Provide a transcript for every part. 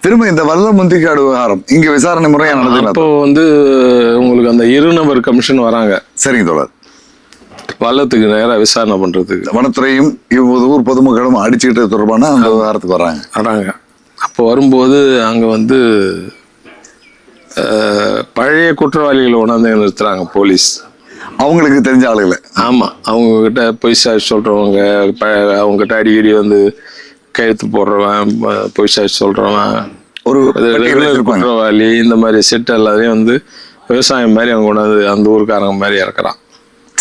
திரும்ப இந்த வல்ல முந்திரிக்காடு விவகாரம் இங்க விசாரணை முறையா நடந்தது. அப்போ உங்களுக்கு அந்த 2 நபர் கமிஷன் வராங்க. சரிங்க தோழர். வல்லத்துக்கு நேரம் விசாரணை பண்றதுக்கு வனத்துறையும் ஊர் பொதுமக்களும் அடிச்சுக்கிட்டு தொடர்பான அந்த விவகாரத்துக்கு வராங்க. அப்போ வரும்போது அங்க பழைய குற்றவாளிகளை உணர்ந்து நிறுத்துறாங்க போலீஸ். அவங்களுக்கு தெரிஞ்ச ஆளுகளை. ஆமா, அவங்க கிட்ட பொய் சாட்சி சொல்றவங்க, அவங்க கிட்ட அடிக்கடி கையெழுத்து போடுறவன், பொய் சாட்சி சொல்றவன், ஒரு குற்றவாளி, இந்த மாதிரி செட் எல்லாரையும் விவசாயம் மாதிரி அவங்க கொண்டாந்து அந்த ஊருக்காரங்க மாதிரி இறக்குறான்.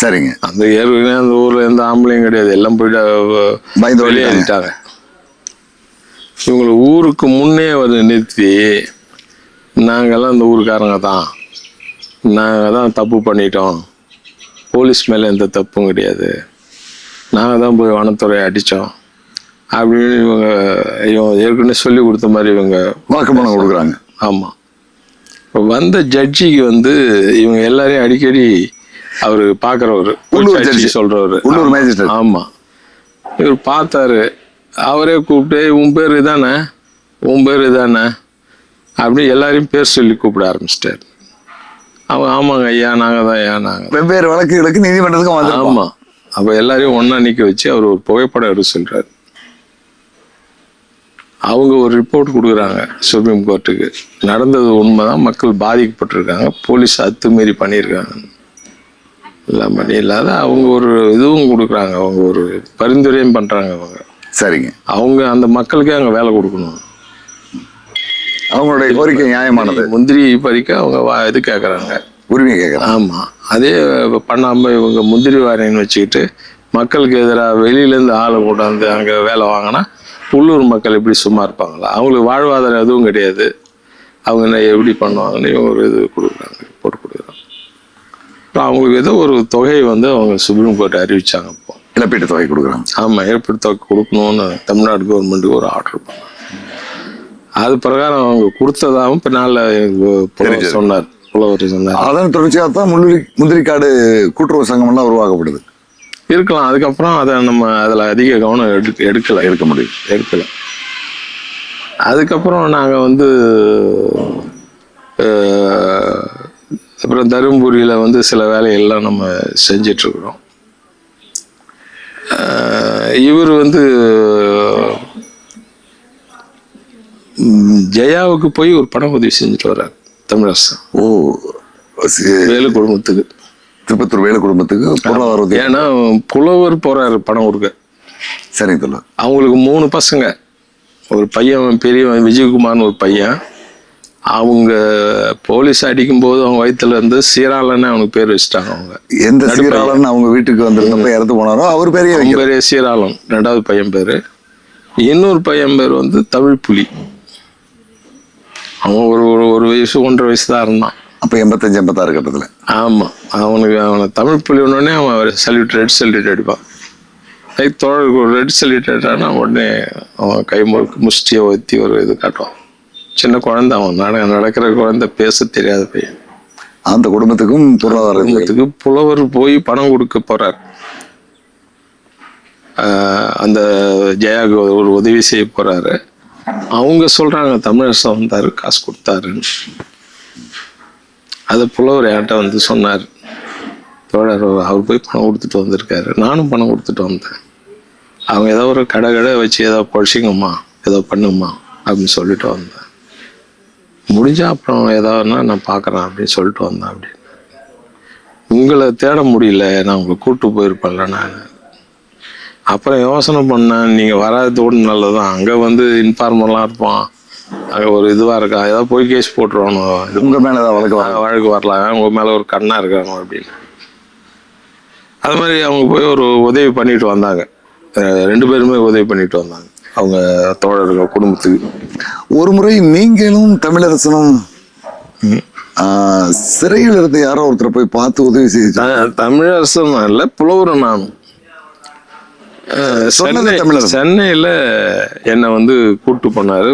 சரிங்க. அந்த ஏற்கனவே அந்த ஊர்ல எந்த ஆம்பளையும் கிடையாது, எல்லாம் போயிட்டு வெளியேறிட்டாங்க. இவங்களை ஊருக்கு முன்னே நிறுத்தி, நாங்கெல்லாம் இந்த ஊருக்காரங்க தான், நாங்கள் தான் தப்பு பண்ணிட்டோம், போலீஸ் மேலே எந்த தப்பும் கிடையாது, நாங்கள் தான் போய் வனத்துறையை அடித்தோம் அப்படின்னு இவங்க ஏற்கனவே சொல்லி கொடுத்த மாதிரி இவங்க வாக்குமூலம் கொடுக்குறாங்க. ஆமாம். இப்போ வந்த ஜட்ஜிக்கு இவங்க எல்லாரையும் அடிக்கடி அவரு பார்க்குறவர், சொல்றவர். ஆமாம். இவர் பார்த்தாரு, அவரே கூப்பிட்டு உன் பேர் இதானே, உன் பேர் இதானே அப்படி எல்லாரையும் பேர் சொல்லி கூப்பிட ஆரம்பிச்சிட்டாரு. அவங்க ஆமாங்க ஐயா, நாங்கள் தான் ஐயா, நாங்கள் வெவ்வேறு வழக்குகளுக்கு நீதிமன்றத்துக்கு வந்து. ஆமாம். அப்போ எல்லாரையும் ஒன்றா நிற்க வச்சு அவர் ஒரு புகைப்படம் எடுத்து சொல்கிறார். அவங்க ஒரு ரிப்போர்ட் கொடுக்குறாங்க சுப்ரீம் கோர்ட்டுக்கு. நடந்தது உண்மைதான், மக்கள் பாதிக்கப்பட்டிருக்காங்க, போலீஸ் அத்துமீறி பண்ணியிருக்காங்க எல்லாம் பண்ணி இல்லாத அவங்க ஒரு இதுவும் கொடுக்குறாங்க, அவங்க ஒரு பரிந்துரையும் பண்ணுறாங்க அவங்க. சரிங்க. அவங்க அந்த மக்களுக்கே அங்கே வேலை கொடுக்கணும், அவங்களுடைய கோரிக்கை நியாயமானது. முந்திரி பறிக்க அவங்க இது கேட்குறாங்க, உரிமை கேட்குறாங்க. ஆமாம். அதே பண்ணாமல் இவங்க முந்திரி வாரின்னு வச்சுக்கிட்டு மக்களுக்கு எதிராக வெளியிலேருந்து ஆளை கொண்டாந்து அங்கே வேலை வாங்கினா உள்ளூர் மக்கள் எப்படி சும்மா இருப்பாங்களா? அவங்களுக்கு வாழ்வாதாரம் எதுவும் கிடையாது, அவங்க என்ன எப்படி பண்ணுவாங்கன்னு இவங்க ஒரு இது கொடுக்குறாங்க, ரிப்போர்ட் கொடுக்குறாங்க. அப்புறம் அவங்களுக்கு ஏதோ ஒரு தொகையை அவங்க சுப்ரீம் கோர்ட் அறிவிச்சாங்க. இப்போ இழப்பீட்டு தொகை கொடுக்குறாங்க. ஆமாம், இழப்பீட்டு தொகை கொடுக்கணும்னு தமிழ்நாடு கவர்மெண்ட்டுக்கு ஒரு ஆர்டர் பண்ணாங்க. அது பிரகாரம் அவங்க கொடுத்ததாகவும் பின்னால் சொன்னார், புலவர் சொன்னார். அதன் தொடர்ச்சியாக தான் முந்திரிக்காடு கூட்டுறவு சங்கம் எல்லாம் உருவாக்கப்படுது. இருக்கலாம். அதுக்கப்புறம் அதை நம்ம அதில் அதிக கவனம் எடுக்க முடியும். அதுக்கப்புறம் நாங்கள் அப்புறம் தருமபுரியில் சில வேலைகள்லாம் நம்ம செஞ்சிட்ருக்குறோம். இவர் ஜெயாவுக்கு போய் ஒரு பண உதவி செஞ்சுட்டு வர்றார் தமிழரசு. வேலு குடும்பத்துக்கு, திருப்பத்தூர் வேலு குடும்பத்துக்கு பொருளாதார உதவி. ஏன்னா புலவர் போறாரு பணம் கொடுக்க. சரிங்க. அவங்களுக்கு 3 பசங்க, ஒரு பையன் பெரியவன் விஜயகுமார்னு ஒரு பையன். அவங்க போலீஸ் அடிக்கும் போது அவங்க வயிற்றுல சீராளன்னு அவனுக்கு பேர் வச்சுட்டாங்க. அவங்க எந்த சீராளன் அவங்க வீட்டுக்கு வந்திருந்தப்ப இறந்து போனாரோ அவர் பெரிய சீராளன் 2வது பையன் பேரு. இன்னொரு பையன் பேர் தமிழ் புலி. அவன் ஒரு வயசு 1.5 வயசு தான் இருந்தான். அப்போ 85-86 கட்டத்தில். ஆமாம். அவனை தமிழ் புலி உடனே அவன் ரெட் சல்யூட் அடிப்பான். தோழருக்கு ஒரு ரெட் சல்யூட் அடிட்டான்னா உடனே அவன் கை முஷ்டியை ஒத்தி ஒரு இது காட்டுவான். சின்ன குழந்தை, அவன் நடக்கிற குழந்தை, பேச தெரியாத பையன். அந்த குடும்பத்துக்கும் பொருளாதாரத்துக்கு புலவர் போய் பணம் கொடுக்க போறார். அந்த ஜெயாவுக்கு ஒரு உதவி செய்ய போறாரு. அவங்க சொல்றாங்க தமிழரசு வந்தாரு, காசு கொடுத்தாருன்னு. அதை புலவர் என்கிட்ட சொன்னார், தோழர் அவர் போய் பணம் கொடுத்துட்டு வந்திருக்காரு, நானும் பணம் கொடுத்துட்டு வந்தேன், அவங்க ஏதோ ஒரு கடை வச்சு ஏதோ பொழிச்சிங்கம்மா, ஏதோ பண்ணுங்கம்மா அப்படின்னு சொல்லிட்டு வந்தேன். முடிஞ்சா அப்புறம் ஏதாவதுன்னா நான் பார்க்குறேன் அப்படின்னு சொல்லிட்டு வந்தேன். அப்படின்னு உங்களை தேட முடியல, நான் உங்களை கூப்பிட்டு போயிருப்பேன்ல. நான் அப்புறம் யோசனை பண்ணேன், நீங்கள் வராதோடு நல்லதான், அங்கே இன்ஃபார்மர்லாம் இருப்பான், அங்கே ஒரு இதுவாக இருக்கா, ஏதாவது போய் கேஸ் போட்டுருவானோ, உங்கள் மேலே ஏதாவது வழக்கு வரலாம், உங்கள் மேலே ஒரு கண்ணா இருக்காங்க அப்படின்னு. அது மாதிரி அவங்க போய் ஒரு உதவி பண்ணிட்டு வந்தாங்க. 2 பேருமே உதவி பண்ணிட்டு வந்தாங்க அவங்க தோழர்கள் குடும்பத்துக்கு. ஒரு முறை நீங்களும் தமிழரசனும் சிறையில் இருந்து யாரோ ஒருத்தர் போய் பார்த்து உதவி செய்ய. தமிழரசன் இல்லை, புலவரும் நானும். சென்னையில என்னை கூட்டு போனாரு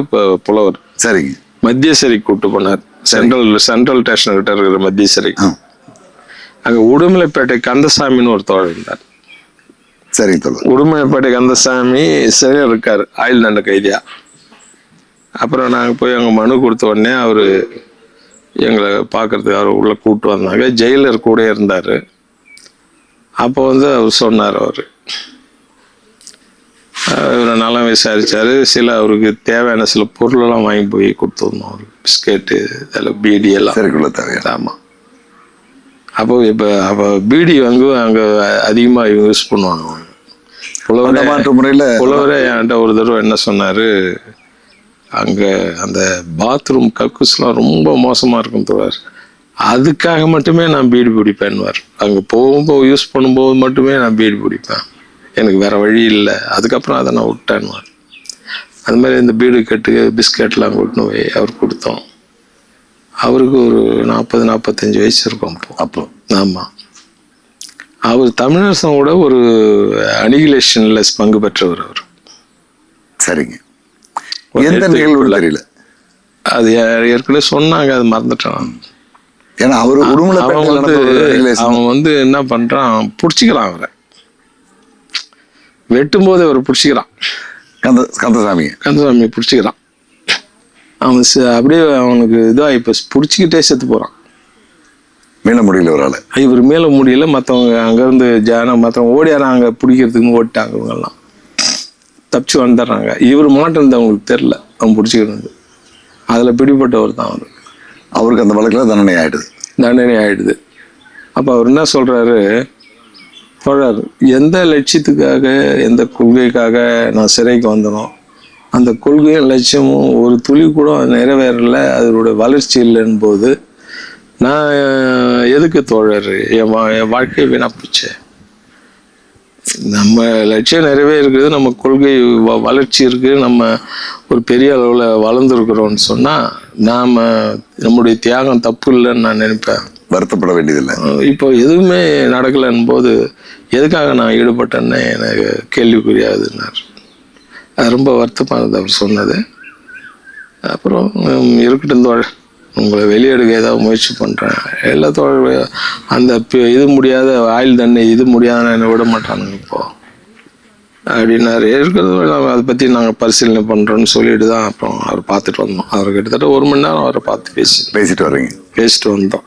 புலவர். சரிங்க. மத்திய சிறைக்கு கூட்டு போனார். சென்ட்ரல் ஸ்டேஷன் கிட்ட இருக்கிற மத்திய சிறை. அங்க உடுமலைப்பேட்டை கந்தசாமின்னு ஒரு தோழர் இருந்தார். சரி. உடுமலைப்பேட்டை கந்தசாமி சிறையில் இருக்காரு, ஆயுள் தண்டனை கைதியா. அப்புறம் நாங்கள் போய் அங்கே மனு கொடுத்த உடனே அவர் எங்களை பார்க்கறதுக்கு அவர் உள்ளே கூப்பிட்டு வந்தாங்க. ஜெயிலர் கூட இருந்தார். அப்போ வந்து அவர் சொன்னார், அவர் நல்லா விசாரித்தார். சில அவருக்கு தேவையான சில பொருளெல்லாம் வாங்கி போய் கொடுத்துருந்தோம். அவருக்கு பிஸ்கெட்டு, அதில் பீடி எல்லாம் சரிக்குள்ள தேவையான. ஆமாம். அப்போ பீடி வந்து அங்கே அதிகமாக யூஸ் பண்ணுவாங்க. மாற்று முறையில் புலவரே என்கிட்ட ஒரு தடவை என்ன சொன்னார், அங்கே அந்த பாத்ரூம் கக்கூஸ்லாம் ரொம்ப மோசமாக இருக்கும் தோழர், அதுக்காக மட்டுமே நான் பீடி பிடிப்பேன்வார். அங்கே போகும்போது யூஸ் பண்ணும்போது மட்டுமே நான் பீடி பிடிப்பேன், எனக்கு வேற வழி இல்லை, அதுக்கப்புறம் அதை நான் விட்டேன்வார். அது மாதிரி இந்த பீடி கட்டு பிஸ்கெட்லாம் கொண்டு போய் அவர் கொடுத்தோம். அவருக்கு ஒரு 40-45 வயசு இருக்கும் அப்போ. ஆமாம். அவர் தமிழரசனோட ஒரு அனிகிலேஷன்ல பங்கு பெற்றவர் அவர். சரிங்க. எந்த நிகழ்வு தெரியல, அது ஏற்கனவே சொன்னாங்க, அது மறந்துட்டான். ஏன்னா அவரு அவன் வந்து என்ன பண்றான், பிடிச்சிக்கிறான் அவரை, வெட்டும் போது அவரை பிடிச்சிக்கிறான். கந்தசாமியை பிடிச்சிக்கிறான். அவன் அப்படியே அவனுக்கு இதாக இப்போ பிடிச்சிக்கிட்டே செத்து போறான். மேல முடியல அவரால். இவர் மேல முடியல. மற்றவங்க அங்கேருந்து மற்றவங்க ஓடியாராங்க, பிடிக்கிறதுக்குன்னு ஓடிட்டாங்க. இவங்கெல்லாம் தப்பிச்சு வந்துடுறாங்க. இவர் மாட்டேன் அவங்களுக்கு தெரில, அவன் பிடிச்சிக்கிறது. அதில் பிடிப்பட்டவர் தான் அவர். அவருக்கு அந்த வழக்கில் தண்டனை ஆயிடுது. அப்போ அவர் என்ன சொல்றாரு, எந்த லட்சியத்துக்காக எந்த கொள்கைக்காக நான் சிறைக்கு வந்தனோ அந்த கொள்கையும் லட்சியமும் ஒரு துளி கூட நிறைவேறல, அதனுடைய வளர்ச்சி இல்லைன்னு போது நான் எதுக்கு தோழர் என் வாழ்க்கையை வீணா போச்சு. நம்ம லட்சியம் நிறைவே இருக்குது, நம்ம கொள்கை வளர்ச்சி இருக்குது, நம்ம ஒரு பெரிய அளவில் வளர்ந்துருக்குறோம்னு சொன்னால் நம்முடைய தியாகம் தப்பு இல்லைன்னு நான் நினைப்பேன். வருத்தப்பட வேண்டியதில்லை. இப்போ எதுவுமே நடக்கலைன்னு போது எதுக்காக நான் ஈடுபட்டேன்னு எனக்கு கேள்விக்குரியாதுன்னார். அது ரொம்ப வருத்தமானது அவர் சொன்னது. அப்புறம் இருக்கட்டும் தோழர், உங்களை வெளியெடுக்க ஏதாவது முயற்சி பண்ணுறேன். எல்லா தோழர் அந்த இது முடியாத ஆயுள் தண்டனை இது முடியாத என்னை விட மாட்டானுங்க இப்போ அப்படின்னாரு. இருக்கிறது நாங்கள் அதை பற்றி நாங்கள் பரிசீலனை பண்ணுறோன்னு சொல்லிட்டு தான் அப்புறம் அவர் பார்த்துட்டு வந்தோம். அவர் கிட்டத்தட்ட 1 மணி நேரம் அவரை பார்த்து பேசிட்டு வந்தோம்.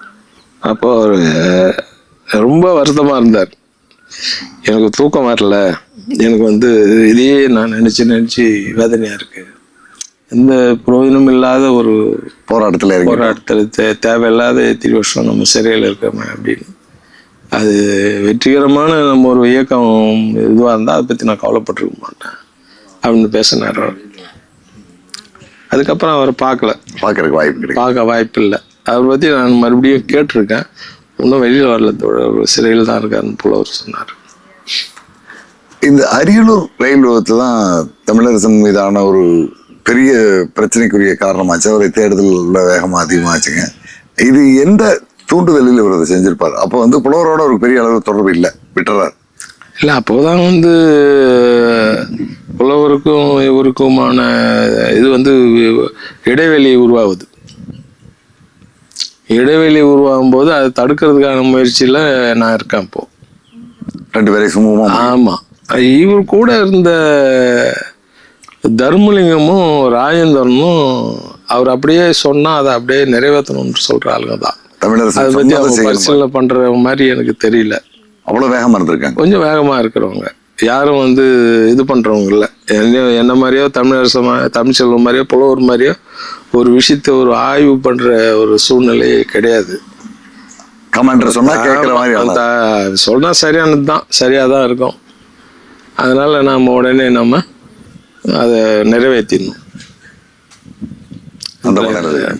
அப்போ அவர் ரொம்ப வருத்தமாக இருந்தார். எனக்கு தூக்கம் வரல, எனக்கு வந்து இதையே நான் நினச்சி வேதனையாக இருக்குது, எந்த பிரயோஜனம் இல்லாத ஒரு போராட்டத்தில் தேவையில்லாத 8 வருஷம் நம்ம சிறையில் இருக்கிறோமே அப்படின்னு. அது வெற்றிகரமான நம்ம ஒரு இயக்கம் இதுவாக இருந்தால் அதை பற்றி நான் கவலைப்பட்டிருக்க மாட்டேன் அப்படின்னு பேசினார் அவர். அதுக்கப்புறம் அவரை பார்க்க வாய்ப்பு இல்லை. அவரை பற்றி நான் மறுபடியும் கேட்டிருக்கேன், இன்னும் வெளியில் வரல, சிறையில் தான் இருக்காருன்னு போல அவர் சொன்னார். இந்த அரியலூர் ரயில் விபத்து தான் தமிழரசன் மீதான ஒரு பெரிய பிரச்சனைக்குரிய காரணமாச்சு. அவரை தேடுதல் வேகமாக அதிகமாச்சுங்க. இது எந்த தூண்டுதலில் இவர் அதை செஞ்சிருப்பார்? அப்போ வந்து புலவரோட ஒரு பெரிய அளவு தொடர்பு விட்டுறார் இல்லை. அப்போதான் வந்து புலவருக்கும் இவருக்குமான இது வந்து இடைவெளி உருவாகுது. இடைவெளி உருவாகும் போது அதை தடுக்கிறதுக்கான முயற்சியில் நான் இருக்கேன். அப்போ 2 பேரை சுமூகமா. ஆமாம். இவர் கூட இருந்த தர்மலிங்கமும் ராஜேந்திரனும் அவர் அப்படியே சொன்னால் அதை அப்படியே நிறைவேற்றணும்னு சொல்கிற ஆளுங்க தான். அதை பற்றி அவங்க பரிசீலனை பண்ணுற மாதிரி எனக்கு தெரியல. அவ்வளோ வேகமாக இருந்திருக்காங்க. கொஞ்சம் வேகமாக இருக்கிறவங்க யாரும் வந்து இது பண்ணுறவங்க இல்லை. என்ன மாதிரியோ தமிழ்ச்செல்வம் மாதிரியோ புலவர் மாதிரியோ ஒரு விஷயத்தை ஒரு ஆய்வு பண்ணுற ஒரு சூழ்நிலையே கிடையாது. கமாண்டர் சொன்னால் கேட்குற மாதிரி சொன்னால் சரியானது தான், சரியாக தான் இருக்கும். அதனால நாம் உடனே அதை நிறைவேற்றிடணும். அந்த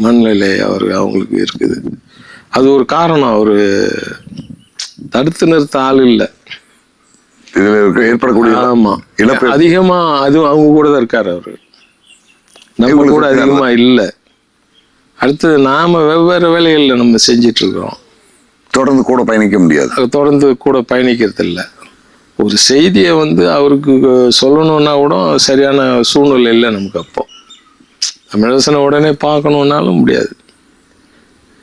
மனநிலை அவங்களுக்கு இருக்குது. அது ஒரு காரணம். அவர் தடுத்து நிறுத்த ஆள் இல்லை. ஏற்படக்கூடிய ஆமா அதிகமா அது அவங்க கூட தான் இருக்காரு. அவரு நம்ம கூட அதிகமா இல்லை. அடுத்தது நாம வெவ்வேறு வேலைகள்ல நம்ம செஞ்சிட்டு இருக்கிறோம். தொடர்ந்து கூட பயணிக்க முடியாது. தொடர்ந்து கூட பயணிக்கிறது இல்லை. ஒரு செய்தியை வந்து அவருக்கு சொல்லணும்னா கூட சரியான சூழ்நிலை இல்லை நமக்கு. அப்போ தமிழரசனை உடனே பார்க்கணுன்னாலும் முடியாது.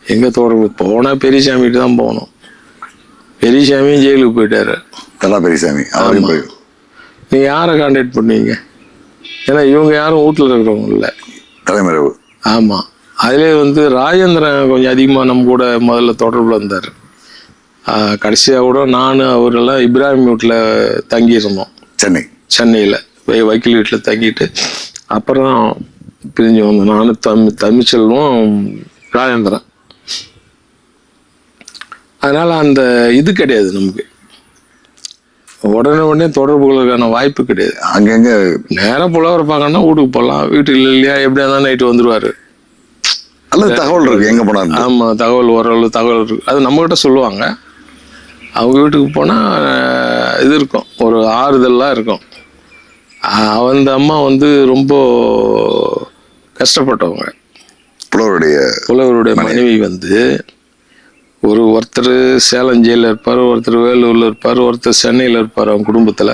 எங்க தொடர்பு போனா பெரியசாமிகிட்ட தான் போகணும். பெரியசாமியும் ஜெயிலுக்கு போயிட்டாரு. பெரியசாமி நீங்க யாரை கான்டாக்ட் பண்ணீங்க? ஏன்னா இவங்க யாரும் வீட்டுல இருக்கிறவங்க இல்லை. தலைமறைவு. ஆமாம். அதிலே வந்து ராஜேந்திரன் கொஞ்சம் அதிகமாக நம்ம கூட முதல்ல தொடர்பில் இருந்தார். கடைசியாக கூட நான் அவரெல்லாம் இப்ராஹிம் வீட்டில் தங்கியிருந்தோம். சென்னையில் வக்கீல் வீட்டில் தங்கிட்டு அப்புறம் பிரிஞ்சு வந்தோம். நானும் தமிழ்ச்செல்வம், ராஜேந்திரன். அதனால் அந்த இது கிடையாது, நமக்கு உடனே தொடர்புகளுக்கான வாய்ப்பு கிடையாது. அங்கங்க நேரம் புலவரை பார்க்கணும்னா வீட்டுக்கு போகலாம், வீட்டுக்கு இல்லையா எப்படியா இருந்தாலும் நைட்டு வந்துடுவார். அல்லது தகவல் இருக்கு எங்கே போனாலும். ஆமாம், தகவல் ஓரளவு தகவல் இருக்கு. அது நம்மகிட்ட சொல்லுவாங்க. அவங்க வீட்டுக்கு போனால் இது இருக்கும், ஒரு ஆறுதலாக இருக்கும். அந்த அம்மா வந்து ரொம்ப கஷ்டப்பட்டவங்க. புலவருடைய மனைவி வந்து ஒருத்தர் சேலம் ஜெயிலில் இருப்பார், ஒருத்தர் வேலூரில் இருப்பார், ஒருத்தர் சென்னையில் இருப்பார். அவங்க குடும்பத்தில்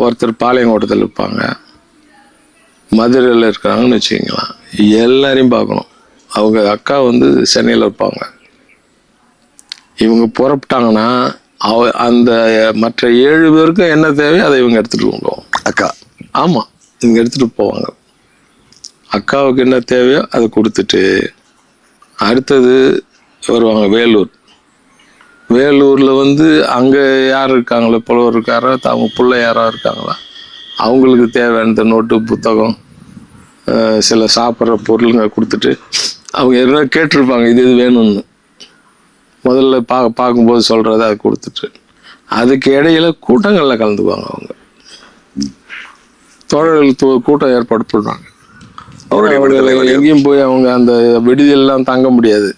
ஒருத்தர் பாளையங்கோட்டத்தில் இருப்பாங்க, மதுரையில் இருக்கிறாங்கன்னு வச்சுக்கிங்களேன். எல்லாரையும் பார்க்கணும். அவங்க அக்கா வந்து சென்னையில் இருப்பாங்க. இவங்க புறப்பட்டாங்கன்னா அந்த மற்ற 7 பேருக்கும் என்ன தேவையோ அதை இவங்க எடுத்துகிட்டு போவோம். அக்கா. ஆமாம், இவங்க எடுத்துகிட்டு போவாங்க. அக்காவுக்கு என்ன தேவையோ அதை கொடுத்துட்டு அடுத்தது வருவாங்க வேலூரில் வந்து அங்கே யார் இருக்காங்களோ, புலவர் இருக்காரோ, அவங்க பிள்ளை யாரோ இருக்காங்களா, அவங்களுக்கு தேவையான நோட்டு புத்தகம் சில சாப்பிட்ற பொருளுங்க கொடுத்துட்டு அவங்க எதுனா கேட்டிருப்பாங்க இது வேணும்னு. முதல்ல பார்க்கும்போது சொல்கிறத அதை கொடுத்துட்டு அதுக்கு இடையில கூட்டங்களில் கலந்துக்குவாங்க. அவங்க தோழர்கள் கூட்டம் ஏற்பாடு பண்ணுவாங்க. எங்கேயும் போய் அவங்க அந்த விடுதியெல்லாம் தங்க முடியாது.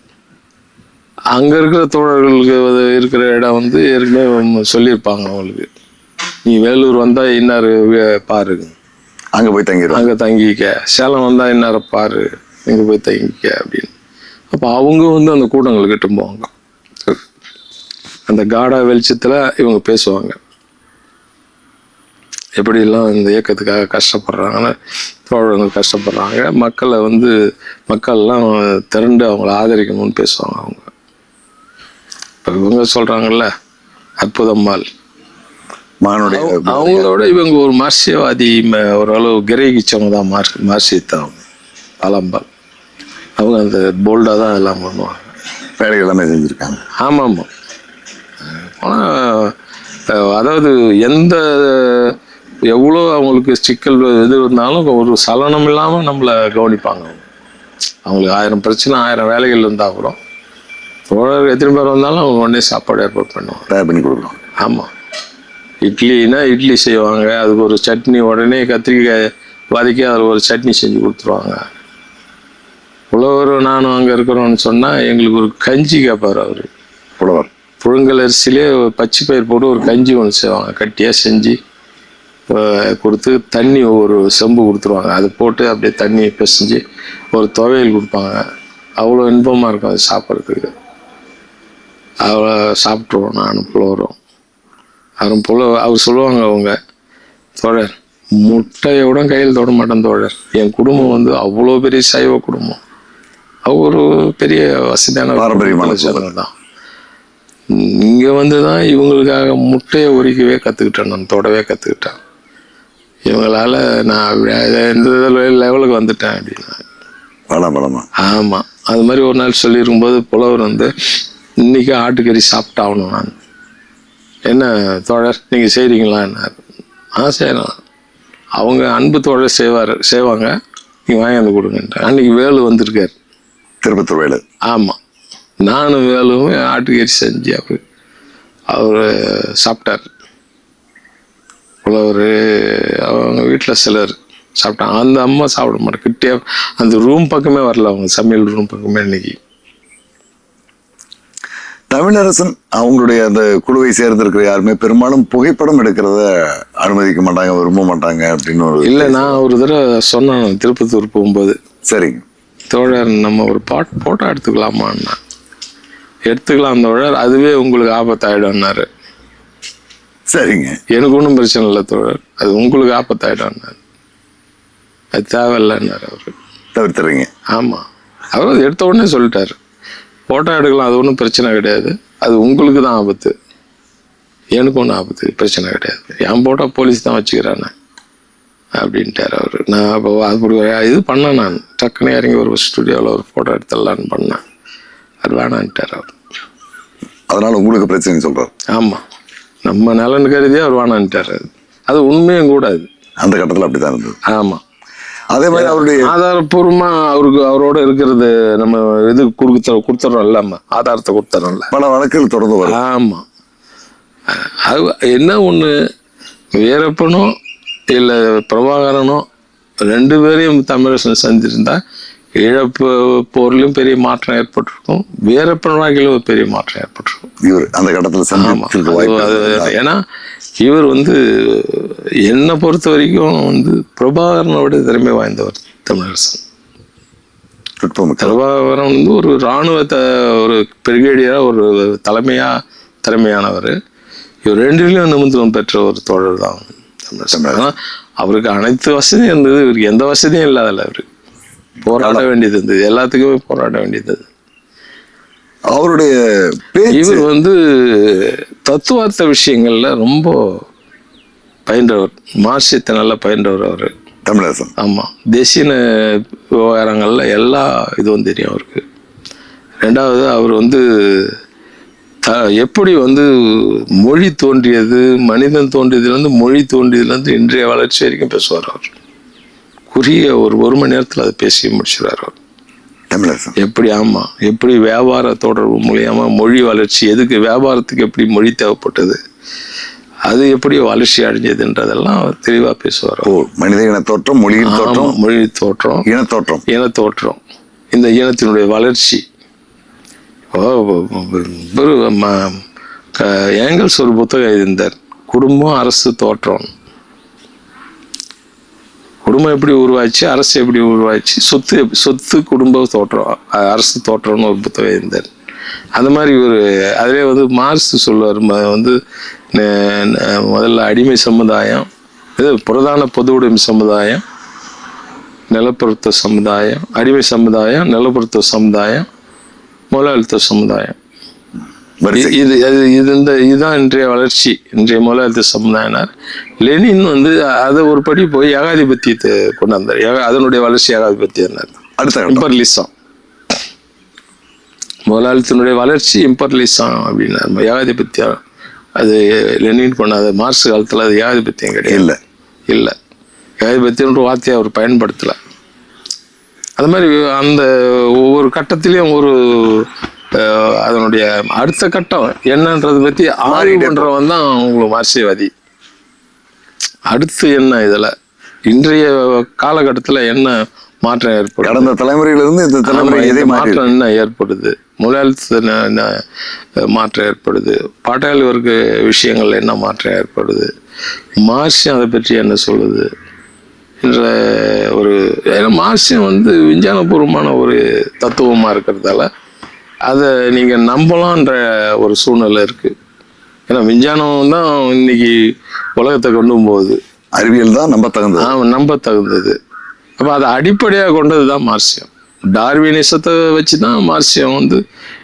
அங்கே இருக்கிற தோழர்களுக்கு இருக்கிற இடம் வந்து ஏற்கனவே சொல்லியிருப்பாங்க அவங்களுக்கு, நீ வேலூர் வந்தால் இன்னாரு பாருங்க, அங்கே போய் அங்கே தங்கிக்க. சேலம் வந்தால் இன்னார பாரு, இங்கே போய் தங்கிக்க அப்படின்னு. அப்போ அவங்க வந்து அந்த கூட்டங்களுக்கு கிட்ட போவாங்க. அந்த காடா வெளிச்சத்தில் இவங்க பேசுவாங்க, எப்படிலாம் இந்த இயக்கத்துக்காக கஷ்டப்படுறாங்கன்னு, தோழர்கள் கஷ்டப்படுறாங்க, மக்கள்லாம் திரண்டு அவங்கள ஆதரிக்கணும்னு பேசுவாங்க. அவங்க இப்போ இவங்க சொல்கிறாங்கல்ல அற்புதம்மாள், அவங்களோட இவங்க ஒரு மார்க்சியவாதி ஓரளவு கிரகிச்சவங்க தான். மார்க்சியத்தை அவங்க அலம்பாள் அவங்க அந்த போல்டாக தான் எல்லாம் பண்ணுவாங்க, வேலைகள் எல்லாமே செஞ்சுருக்காங்க. ஆமாம். ஆனால் அதாவது எவ்வளோ அவங்களுக்கு சிக்கல் எது இருந்தாலும் ஒரு சலனம் இல்லாமல் நம்மளை கவனிப்பாங்க. அவங்களுக்கு 1000 பிரச்சனை 1000 வேலைகள் இருந்தால் கூட தோழர் எத்தனை பேர் வந்தாலும் அவங்க உடனே சாப்பாடு ஏற்பாடு பண்ணுவாங்க, தயார் பண்ணி கொடுக்கணும். ஆமாம். இட்லி செய்வாங்க, அதுக்கு ஒரு சட்னி உடனே கத்திரிக்காய் வதக்கி அதில் ஒரு சட்னி செஞ்சு கொடுத்துருவாங்க. புலவர் நானும் அங்கே இருக்கிறோன்னு சொன்னால் எங்களுக்கு ஒரு கஞ்சி கேட்பார் அவர். புலவர் புழுங்கல் அரிசியிலே பச்சை பயிர் போட்டு ஒரு கஞ்சி ஒன்று செய்வாங்க, கட்டியாக செஞ்சு கொடுத்து தண்ணி ஒரு செம்பு கொடுத்துருவாங்க. அதை போட்டு அப்படியே தண்ணி பிசைஞ்சு ஒரு துவையல் கொடுப்பாங்க. அவ்வளோ இன்பமாக இருக்கும் அது சாப்பிட்றதுக்கு. அவ்வளோ சாப்பிட்ருவோம் நானும் புலவரும். அவர் சொல்லுவாங்க, அவங்க தோழர் முட்டையோட கையில் தொட மாட்டேன் தோழர், என் குடும்பம் வந்து அவ்வளோ பெரிய சைவ குடும்பம், அவங்க ஒரு பெரிய வசதியான பாரம்பரியமான தான். இங்கே வந்து தான் இவங்களுக்காக முட்டையை உரிக்கவே கற்றுக்கிட்டேன், நான் தொடவே கற்றுக்கிட்டேன். இவங்களால நான் எந்த லெவலுக்கு வந்துட்டேன் அப்படின்னா. ஆமாம், அது மாதிரி ஒரு நாள் சொல்லியிருக்கும்போது புலவர் வந்து இன்னைக்கு ஆட்டுக்கறி சாப்பிட்டாகணும். நான் என்ன தோழர் நீங்கள் செய்கிறீங்களான்னாரு. செய்யலாம். அவங்க அன்பு தோழர் செய்வாங்க, நீங்கள் வாங்கி வந்து கொடுங்கன்ட்டு. அன்னைக்கு வேலு வந்திருக்காரு, திருப்பத்தூர் வேலு. ஆமாம், நானும் வேலுவும் ஆட்டுக்கறி செஞ்சு அவர் சாப்பிட்டார். புலவர் அவங்க வீட்டில் சிலர் சாப்பிட்டாங்க. அந்த அம்மா சாப்பிட மாட்டேன், கிட்டே அந்த ரூம் பக்கமே வரல, அவங்க சமையல் ரூம் பக்கமே. இன்னைக்கு தமிழரசன் அவங்களுடைய அந்த குழுவை சேர்ந்திருக்கிற யாருமே பெரும்பாலும் புகைப்படம் எடுக்கிறத அனுமதிக்க மாட்டாங்க, விரும்ப மாட்டாங்க அப்படின்னு இல்லை. நான் ஒரு தடவை சொன்னேன் திருப்பத்தூர் போகும்போது, சரிங்க தோழர் நம்ம ஒரு போட்டோ எடுத்துக்கலாமான்னா. எடுத்துக்கலாம் தோழர், அதுவே உங்களுக்கு ஆபத்தாயிடும்னாரு. சரிங்க, எனக்கு ஒன்றும் பிரச்சனை இல்லை தோழர், அது உங்களுக்கு ஆபத்தாயிடும்னாரு. அது தேவையில்லைன்னாரு அவரு. தவிர்த்துறீங்க. ஆமாம், அவர் எடுத்த உடனே சொல்லிட்டாரு, ஃபோட்டோ எடுக்கலாம், அது ஒன்றும் பிரச்சனை கிடையாது, அது உங்களுக்கு தான் ஆபத்து, எனக்கு ஒன்றும் ஆபத்து பிரச்சனை கிடையாது. என் ஃபோட்டோ போலீஸ் தான் வச்சுக்கிறானே, அப்படின்ட்டார் அவர். நான் அப்போ அப்படி இது பண்ணேன், நான் டக்குன்னு இறங்கி ஒரு ஸ்டுடியோவில் ஒரு ஃபோட்டோ எடுத்துடலான்னு பண்ணேன். அது வேணான்ட்டார் அவர். அதனால உங்களுக்கு பிரச்சனை சொல்றாரு. ஆமாம், நம்ம நலன் கருதியே அவர் வேணான்ட்டார். அது உண்மையும் கூட. அது அந்த கட்டத்தில் அப்படித்தான் இருந்தது. ஆமாம். அதே மாதிரி அவருடைய ஆதாரப்பூர்வமா அவரோட இருக்கிறது நம்ம இது கொடுத்துறோம் இல்லாம ஆதாரத்தை கொடுத்துறோம்ல. பல வழக்குகள் தொடர்ந்து வரும். ஆமா, அது என்ன ஒண்ணு, வீரப்பனும் இல்ல பிரபாகரனும் 2 பேரையும் தமிழரசன் சந்திருந்தா இழப்பு போர்லயும் பெரிய மாற்றம் ஏற்பட்டிருக்கும், வீரப்பன் வாழ்க்கையில ஒரு பெரிய மாற்றம் ஏற்பட்டிருக்கும். இவர் அந்த கட்டத்தில் சந்திக்க வாய்ப்பு. ஏன்னா இவர் என்னை பொறுத்த வரைக்கும் பிரபாகரனை விட திறமை வாய்ந்தவர் தமிழரசன். பிரபாகரன் ஒரு இராணுவத்தை ஒரு பிரிகேடியரா ஒரு திறமையானவர். இவர் 2லையும் நிமித்தம் பெற்ற ஒரு தோழர் தான் தமிழரசன். அவருக்கு அனைத்து வசதியும் இருந்தது, இவருக்கு எந்த வசதியும் இல்லாதல்ல. அவருக்கு போராட வேண்டியது இருந்தது, எல்லாத்துக்குமே போராட வேண்டியது. அவருடைய இவர் தத்துவார்த்த விஷயங்கள்ல ரொம்ப பயின்றவர், மார்க்சியத்தை நல்லா பயின்றவர் அவரு தமிழரசன். ஆமா, தேசிய விவகாரங்கள்ல எல்லா இதுவும் தெரியும் அவருக்கு. 2வது அவர் எப்படி மொழி தோன்றியது, மனிதன் தோன்றியதுலேருந்து மொழி தோன்றியதுலேருந்து இன்றைய வளர்ச்சி வரைக்கும் பேசுவார் அவர். குறுகிய ஒரு மணி நேரத்தில் அதை பேசி முடிச்சுறார் அவர் தமிழரசன். எப்படி எப்படி வியாபார தொடர்பு மூலியமா மொழி வளர்ச்சி, எதுக்கு வியாபாரத்துக்கு எப்படி மொழி தேவைப்பட்டது, அது எப்படி வளர்ச்சி அடைஞ்சதுன்றதெல்லாம் தெளிவா பேசுவார். மனித இன தோற்றம், மொழியின் தோற்றம், மொழி தோற்றம், இனத்தோற்றம், இந்த இனத்தினுடைய வளர்ச்சி. ஏங்கல்ஸ் ஒரு புத்தகம் எழுதியிருந்தார், குடும்பம் அரசு தோற்றம். குடும்பம் எப்படி உருவாச்சு, அரசு எப்படி உருவாச்சு, சொத்து குடும்ப தோற்றம், அரசு தோற்றம்னு ஒரு புத்தகம் இருந்தார். அந்த மாதிரி அதிலே மார்க்ஸ் சொல்லுவார், முதல்ல அடிமை சமுதாயம், பிரதான பொது உடைமை சமுதாயம், நிலப்பொருத்த சமுதாயம், அடிமை சமுதாயம், நிலப்பொருத்த சமுதாயம், முதலாளித்துவ சமுதாயம். இதுதான் இன்றைய வளர்ச்சி, இன்றைய முதலாளித்துவ சமுதாயினார். லெனின் அதை ஒரு படி போய் ஏகாதிபத்தியத்தை கொண்டு வந்தார். அதனுடைய வளர்ச்சி ஏகாதிபத்தியம். அடுத்த இம்பர்லிசம், முதலாளித்தினுடைய வளர்ச்சி இம்பர்லிசம் அப்படின்னார், ஏகாதிபத்தியம். அது லெனின் பண்ணாத, மார்க்ஸ் காலத்தில் அது ஏகாதிபத்தியம் கிடையாது. இல்லை, ஏகாதிபத்தியம்ன்ற வார்த்தையை அவர் பயன்படுத்தலை. அது மாதிரி அந்த ஒவ்வொரு கட்டத்திலையும் அதனுடைய அடுத்த கட்டம் என்னன்றதை பத்தி ஆய்வு பண்றவன் தான் உங்களுக்கு மார்க்சியவாதி. அடுத்து என்ன, இதுல இன்றைய காலகட்டத்துல என்ன மாற்றம் ஏற்படும், கடந்த தலைமுறையிலிருந்து இந்த தலைமுறை மாற்றம் என்ன ஏற்படுது, முதலாளித்த மாற்றம் ஏற்படுது, பாட்டாளி வர்க்க விஷயங்கள்ல என்ன மாற்றம் ஏற்படுது, மார்க்சியம் அதை பற்றி என்ன சொல்லுது என்ற மார்க்சியம் விஞ்ஞானபூர்வமான ஒரு தத்துவமா இருக்கிறதால அதை நீங்க நம்பலான்ற ஒரு சூழ்நிலை இருக்கு. ஏன்னா விஞ்ஞானம் தான் இன்னைக்கு உலகத்தை கொண்டு போகுது, அறிவியல் தான் நம்ப தகுந்தது. அப்ப அதை அடிப்படையாக கொண்டது தான் மார்க்சியம். டார்வினிசத்தை வச்சுதான் மார்க்சியம்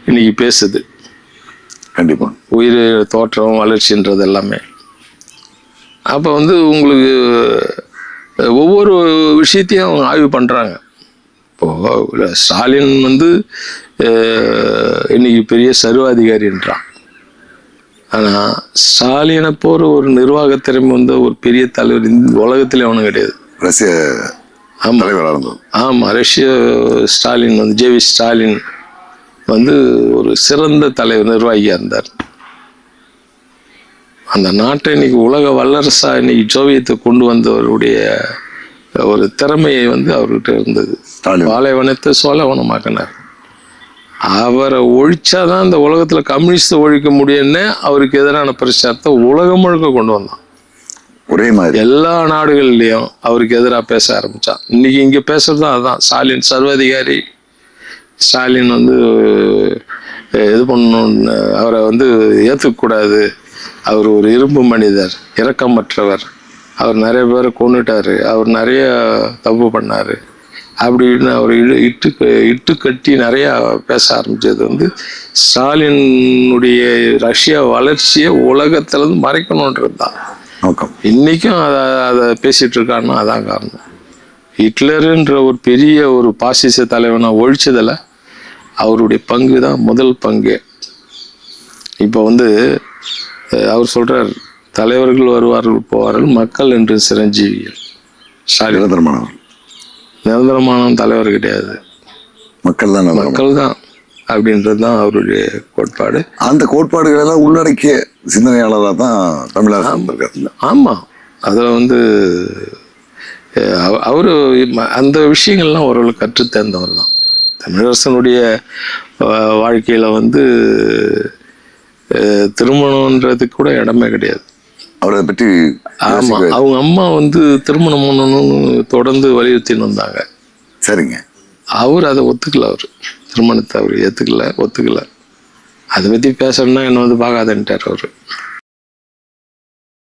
இன்னைக்கு பேசுது. கண்டிப்பா உயிர் தோற்றம் வளர்ச்சின்றது எல்லாமே. அப்ப உங்களுக்கு ஒவ்வொரு விஷயத்தையும் அவங்க ஆய்வு பண்றாங்க. இப்போ ஸ்டாலின் இன்னைக்கு பெரிய சர்வாதிகாரின்றான். ஆனா ஸ்டாலினை போற ஒரு நிர்வாக திறமை ஒரு பெரிய தலைவர் இந்த உலகத்திலே அவனும் கிடையாது. ரஷ்ய ஆமா, ரஷ்ய ஸ்டாலின் ஜேவி ஸ்டாலின் ஒரு சிறந்த தலைவர், நிர்வாகியா இருந்தார். அந்த நாட்டை இன்னைக்கு உலக வல்லரசா இன்னைக்கு சோவியத்தை கொண்டு வந்தவருடைய ஒரு திறமையை அவர்கிட்ட இருந்தது. பாலைவனத்தை சோழவனமாக்கினார். அவரை ஒழிச்சாதான் இந்த உலகத்துல கம்யூனிஸ்ட ஒழிக்க முடியும்னு அவருக்கு எதிரான பிரச்சாரத்தை உலகம் முழுக்க கொண்டு வந்தான். ஒரே மாதிரி எல்லா நாடுகள்லயும் அவருக்கு எதிராக பேச ஆரம்பிச்சான். இன்னைக்கு இங்க பேசுறதும் அதுதான். ஸ்டாலின் சர்வாதிகாரி, ஸ்டாலின் இது பண்ணணும்னு அவரை ஏற்றுக்கூடாது, அவர் ஒரு இரும்பு மனிதர், இரக்கமற்றவர், அவர் நிறைய பேரை கொண்டுட்டாரு, அவர் நிறைய தப்பு பண்ணாரு அப்படின்னு அவர் இட்டு கட்டி நிறைய பேச ஆரம்பிச்சது ஸ்டாலினுடைய ரஷ்யா வளர்ச்சியை உலகத்துல இருந்து மறைக்கணும்ன்றது தான். நோக்கம். இன்னைக்கும் அதை பேசிட்டு இருக்காருன்னா அதான் காரணம். ஹிட்லருன்ற ஒரு பெரிய ஒரு பாசிச தலைவனை ஒழிச்சதில் அவருடைய பங்கு தான் முதல் பங்கு. இப்போ அவர் சொல்றார், தலைவர்கள் வருவார்கள் போவார்கள், மக்கள் என்று சிரஞ்சீவிகள். நிரந்தரமான தலைவர் கிடையாது, மக்கள் தான். மக்கள் தான் அப்படின்றது தான் அவருடைய கோட்பாடு. அந்த கோட்பாடுகள் எல்லாம் உள்ளடக்கிய சிந்தனையாளராக தான் தமிழரசன் இருக்காரு. ஆமாம், அதில் அவரு அந்த விஷயங்கள்லாம் ஓரளவு கற்றுத்தேர்ந்தவர் தான். தமிழரசனுடைய வாழ்க்கையில் திருமணம்ன்றதுக்கு கூட இடமே கிடையாது. அவரை பற்றி ஆமாம், அவங்க அம்மா திருமணம் பண்ணணும்னு தொடர்ந்து வலியுறுத்தின்னு வந்தாங்க. சரிங்க. அவர் அதை ஒத்துக்கல. அவர் திருமணத்தை அவர் ஒத்துக்கல. அதை பற்றி பேசணும்னா என்ன பார்க்காதன்ட்டார் அவர்.